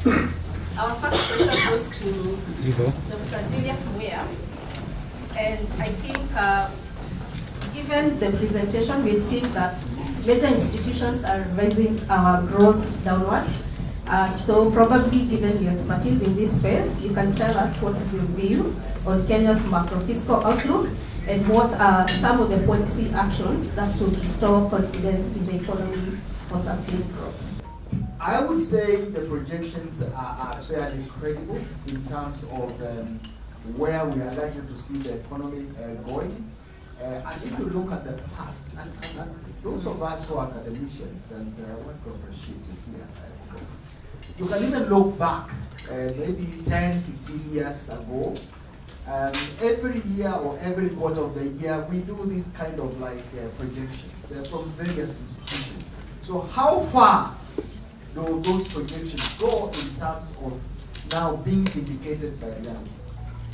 Our first question goes to Dr. Julius Muya. And I think, given the presentation, we've seen that major institutions are revising our growth downwards. So probably, given your expertise in this space, you can tell us what is your view on Kenya's macro-fiscal outlook and what are some of the policy actions that could restore confidence in the economy for sustained growth. I would say the projections are fairly credible in terms of where we are likely to see the economy going. And if you look at the past, and those of us who are academicians, and I want to appreciate you here, you can even look back maybe 10, 15 years ago. Every year or every quarter of the year, we do these kind of like projections from various institutions. So how far do those projections go in terms of now being indicated by reality?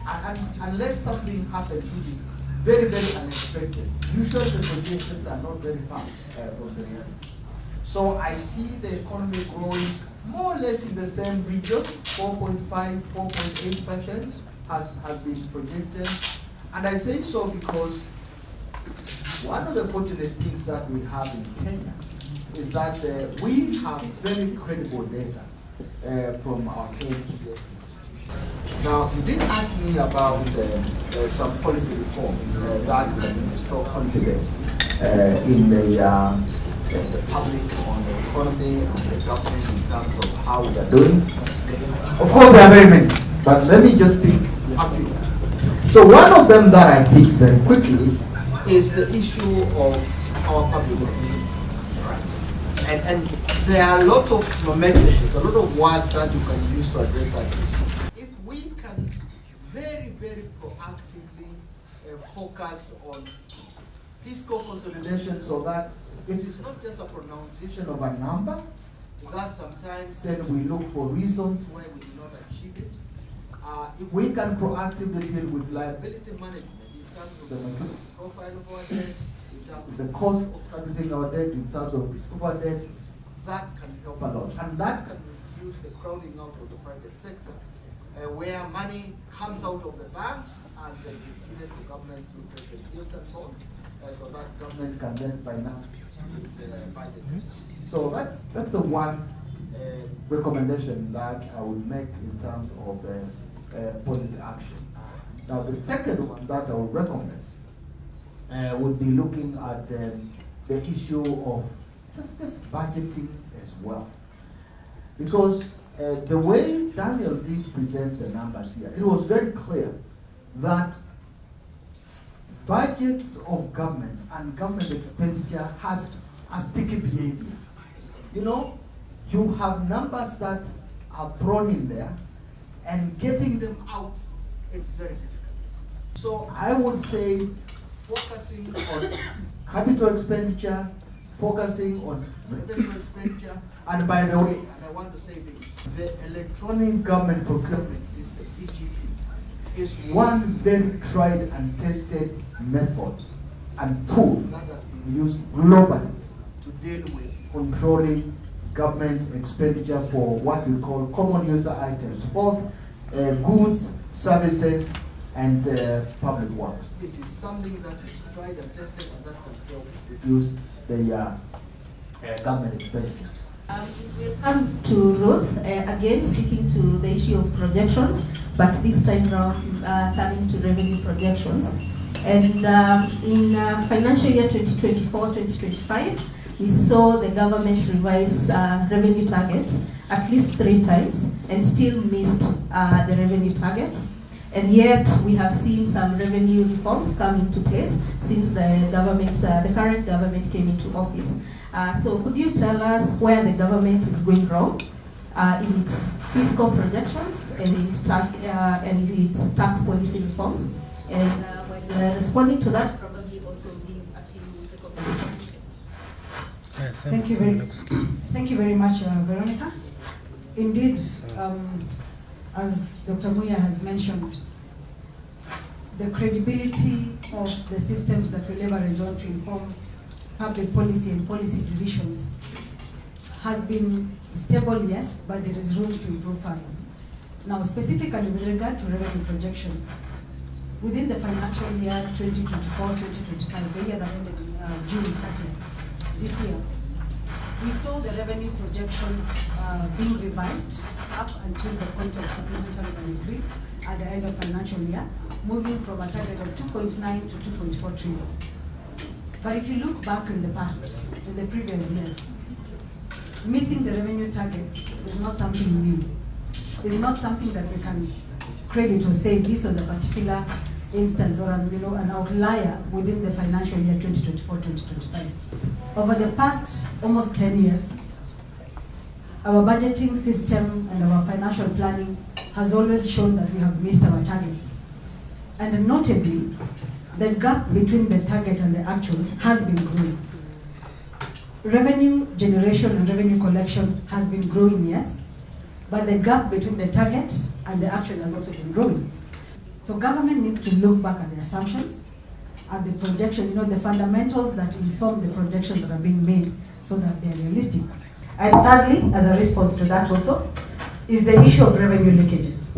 And unless something happens which is very, very unexpected, usually the projections are not very far from the reality. So I see the economy growing more or less in the same region, 4.5, 4.8% has been projected. And I say so because one of the fortunate things that we have in Kenya is that we have very credible data from our Kenyan institutions. Now, you did ask me about some policy reforms that can restore confidence in the public on the economy and the government in terms of how we are doing. Of course, there are very many, but let me just pick a few. So one of them that I picked very quickly is the issue of our public works. And there are a lot of nomenclatures, a lot of words that you can use to address that issue. If we can very, very proactively focus on fiscal consolidation so that it is not just a pronunciation of a number, that sometimes then we look for reasons why we do not achieve it. If we can proactively deal with liability management in terms of the maturity profile of our debt, in terms of the cost of servicing our debt, in terms of risk of our debt, that can help a lot. And that can reduce the crowding out of the private sector, where money comes out of the banks and is given to government through treasury bills and bonds, so that government can then finance its budget. So that's a one recommendation that I would make in terms of policy action. Now the second one that I would recommend would be looking at the issue of just budgeting as well. Because the way Daniel did present the numbers here, it was very clear that budgets of government and government expenditure has a sticky behavior. You know, you have numbers that are thrown in there and getting them out is very difficult. So I would say focusing on capital expenditure, focusing on revenue expenditure, and by the way, and I want to say this, the electronic government procurement system, EGP, is one very tried and tested method and tool that has been used globally to deal with controlling government expenditure for what we call common user items, both goods, services, and public works. It is something that is tried and tested and that can help reduce the government expenditure. We'll come to Ruth, again sticking to the issue of projections, but this time around turning to revenue projections. And in financial year 2024-2025, we saw the government revise revenue targets at least 3 times and still missed the revenue targets. And yet we have seen some revenue reforms come into place since the current government came into office. So could you tell us where the government is going wrong in its fiscal projections and in its tax policy reforms? And when responding to that, probably also give a few recommendations. Thank you very much, Veronica. Indeed, as Dr. Muya has mentioned, the credibility of the systems that we leverage on to inform public policy and policy decisions has been stable, yes, but there is room to improve further. Now, specifically with regard to revenue projection, within the financial year 2024-2025, the year that ended in June 30th this year, we saw the revenue projections being revised up until the point of supplemental revenue 3 at the end of financial year, moving from a target of 2.9 to 2.4 trillion. But if you look back in the past, in the previous years, missing the revenue targets is not something new. It's not something that we can credit or say this was a particular instance or an outlier within the financial year 2024-2025. Over the past almost 10 years, our budgeting system and our financial planning has always shown that we have missed our targets. And notably, the gap between the target and the actual has been growing. Revenue generation and revenue collection has been growing, yes, but the gap between the target and the actual has also been growing. So government needs to look back at the assumptions, at the projection, the fundamentals that inform the projections that are being made so that they're realistic. And thirdly, as a response to that also, is the issue of revenue leakages.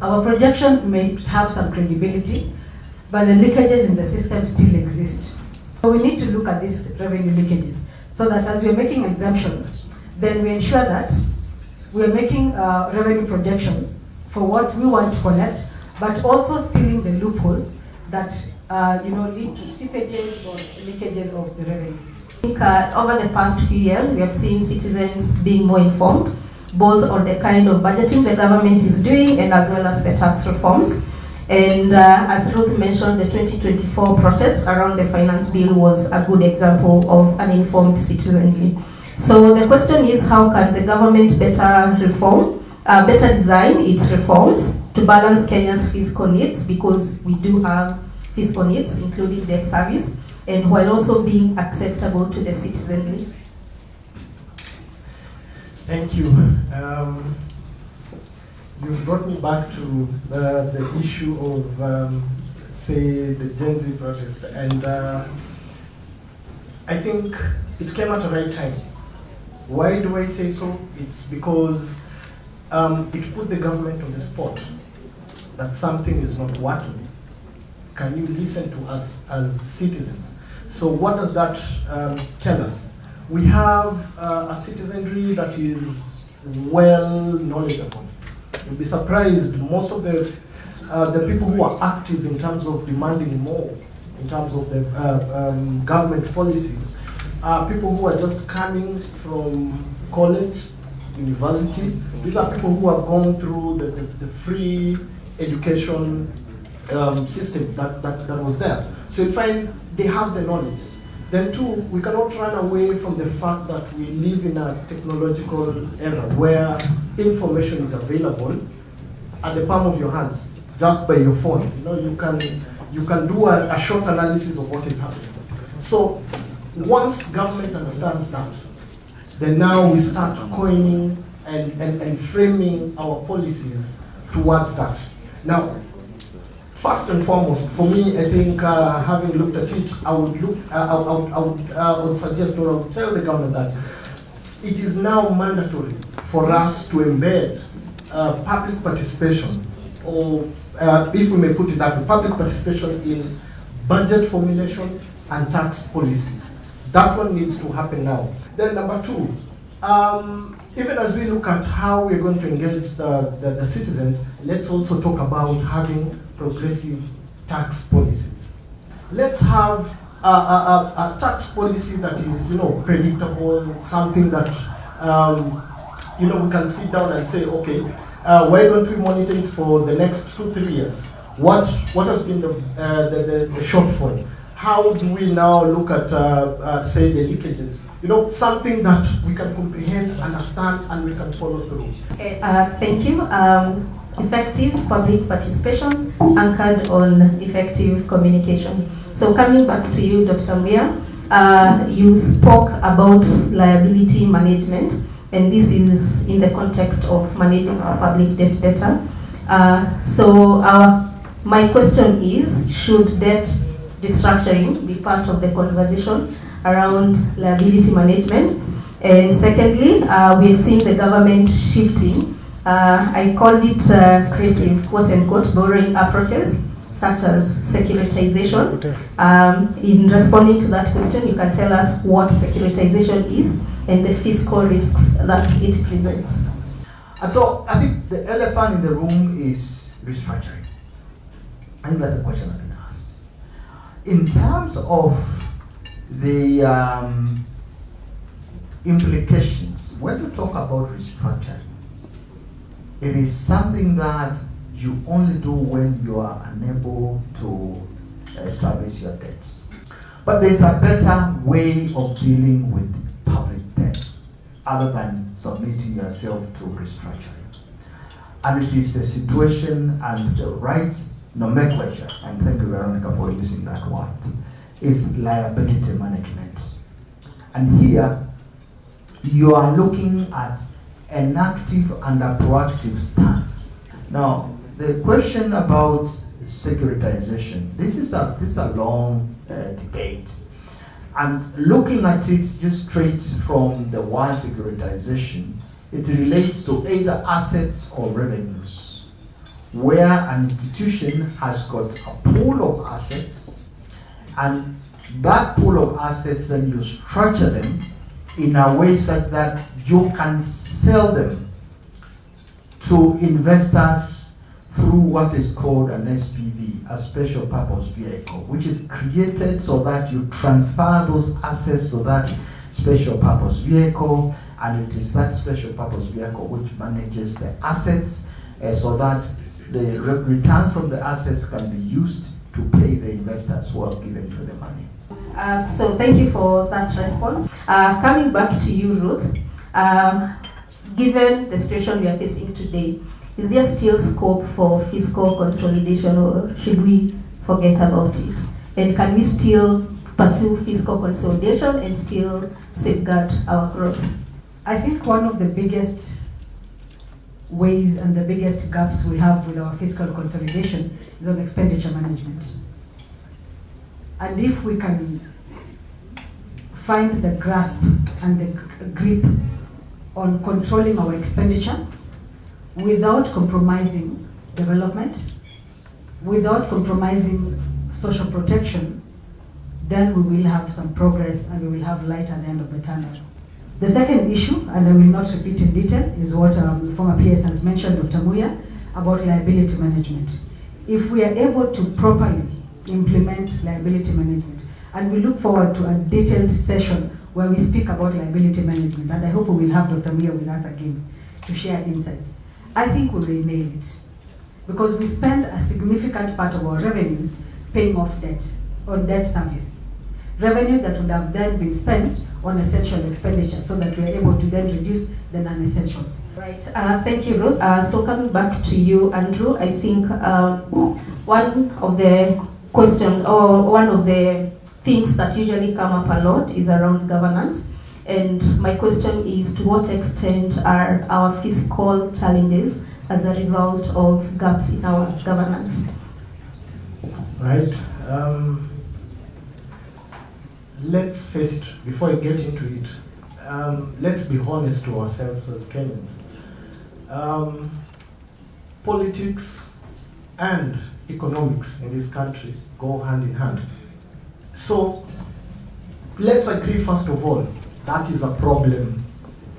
Our projections may have some credibility, but the leakages in the system still exist. So we need to look at these revenue leakages so that as we're making exemptions, then we ensure that we're making revenue projections for what we want to collect, but also sealing the loopholes that lead to seepages or leakages of the revenue. I think over the past few years, we have seen citizens being more informed, both on the kind of budgeting the government is doing and as well as the tax reforms. And as Ruth mentioned, the 2024 protests around the finance bill was a good example of an informed citizenry. So the question is, how can the government better design its reforms to balance Kenya's fiscal needs, because we do have fiscal needs, including debt service, and while also being acceptable to the citizenry. Thank you. You brought me back to the issue of, say, the Gen Z protest, and I think it came at the right time. Why do I say so? It's because it put the government on the spot that something is not working. Can you listen to us as citizens? So what does that tell us? We have a citizenry that is well knowledgeable. You'll be surprised, most of the people who are active in terms of demanding more, in terms of the government policies, are people who are just coming from college, university. These are people who have gone through the free education system that was there. So you find they have the knowledge. Then two, we cannot run away from the fact that we live in a technological era where information is available at the palm of your hands, just by your phone. You can do a short analysis of what is happening. So once government understands that, then now we start coining and framing our policies towards that. Now, first and foremost, for me, I think having looked at it, I would suggest, or I would tell the government that it is now mandatory for us to embed public participation, or if we may put it that way, public participation in budget formulation and tax policies. That one needs to happen now. Then number two, even as we look at how we're going to engage the citizens, let's also talk about having progressive tax policies. Let's have a tax policy that is, predictable, something that, we can sit down and say, okay, why don't we monitor it for the next 2-3 years? What has been the shortfall? How do we now look at, say, the leakages? Something that we can comprehend, understand, and we can follow through. Okay, thank you. Effective public participation anchored on effective communication. So coming back to you, Dr. Muya, you spoke about liability management, and this is in the context of managing our public debt better. So my question is, should debt restructuring be part of the conversation around liability management? And secondly, we've seen the government shifting. I called it creative, quote unquote, borrowing approaches, such as securitization. In responding to that question, you can tell us what securitization is and the fiscal risks that it presents. And so I think the elephant in the room is restructuring. I think that's a question I've been asked. In terms of the implications, when you talk about restructuring, it is something that you only do when you are unable to service your debt. But there's a better way of dealing with public debt other than submitting yourself to restructuring. And it is the situation and the right nomenclature, and thank you, Veronica, for using that word, is liability management. And here, you are looking at an active and a proactive stance. Now, the question about securitization, this is a long debate. And looking at it just straight from the word securitization, it relates to either assets or revenues, where an institution has got a pool of assets, and that pool of assets, then you structure them in a way such that you can sell them to investors through what is called an SPV, a special purpose vehicle, which is created so that you transfer those assets to that special purpose vehicle, and it is that special purpose vehicle which manages the assets so that the returns from the assets can be used to pay the investors who have given you the money. So thank you for that response. Coming back to you, Ruth, given the situation we are facing today, is there still scope for fiscal consolidation, or should we forget about it? And can we still pursue fiscal consolidation and still safeguard our growth? I think one of the biggest ways and the biggest gaps we have with our fiscal consolidation is on expenditure management. And if we can find the grasp and the grip on controlling our expenditure without compromising development, without compromising social protection, then we will have some progress and we will have light at the end of the tunnel. The second issue, and I will not repeat in detail, is what former PS has mentioned, Dr. Muya, about liability management. If we are able to properly implement liability management, and we look forward to a detailed session where we speak about liability management, and I hope we will have Dr. Muya with us again to share insights. I think we will nail it, because we spend a significant part of our revenues paying off debt, on debt service. Revenue that would have then been spent on essential expenditure, so that we are able to then reduce the non-essentials. Right, thank you, Ruth. So coming back to you, Andrew, I think one of the questions, or one of the things that usually come up a lot is around governance. And my question is, to what extent are our fiscal challenges as a result of gaps in our governance? Right. Let's face it, before I get into it, let's be honest to ourselves as Kenyans. Politics and economics in this country go hand in hand. So let's agree, first of all, that is a problem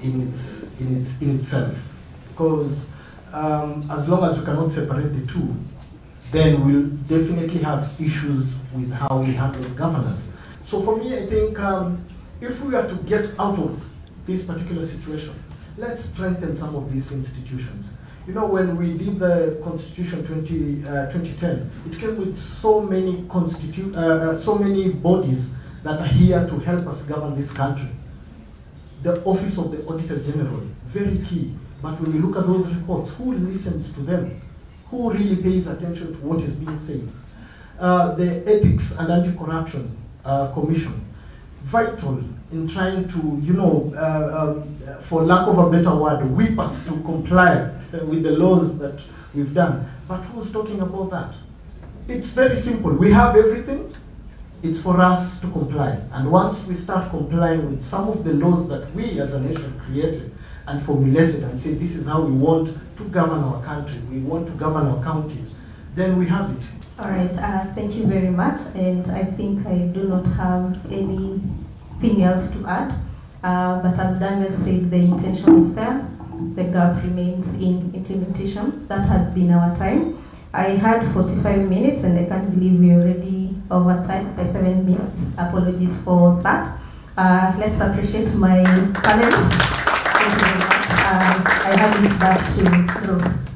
in itself, because as long as we cannot separate the two, then we'll definitely have issues with how we handle governance. So for me, I think if we are to get out of this particular situation, let's strengthen some of these institutions. You know, when we did the Constitution 2010, it came with so many bodies that are here to help us govern this country. The Office of the Auditor General, very key. But when we look at those reports, who listens to them? Who really pays attention to what is being said? The Ethics and Anti-Corruption Commission, vital in trying to, you know, for lack of a better word, whip us to comply with the laws that we've done. But who's talking about that? It's very simple. We have everything, it's for us to comply. And once we start complying with some of the laws that we as a nation created and formulated and say this is how we want to govern our country, we want to govern our counties, then we have it. All right, thank you very much. And I think I do not have anything else to add. But as Daniel said, the intention is there. The gap remains in implementation. That has been our time. I had 45 minutes and I can't believe we're already over time by 7 minutes. Apologies for that. Let's appreciate my panelists. Thank you very much. I hand it back to Ruth.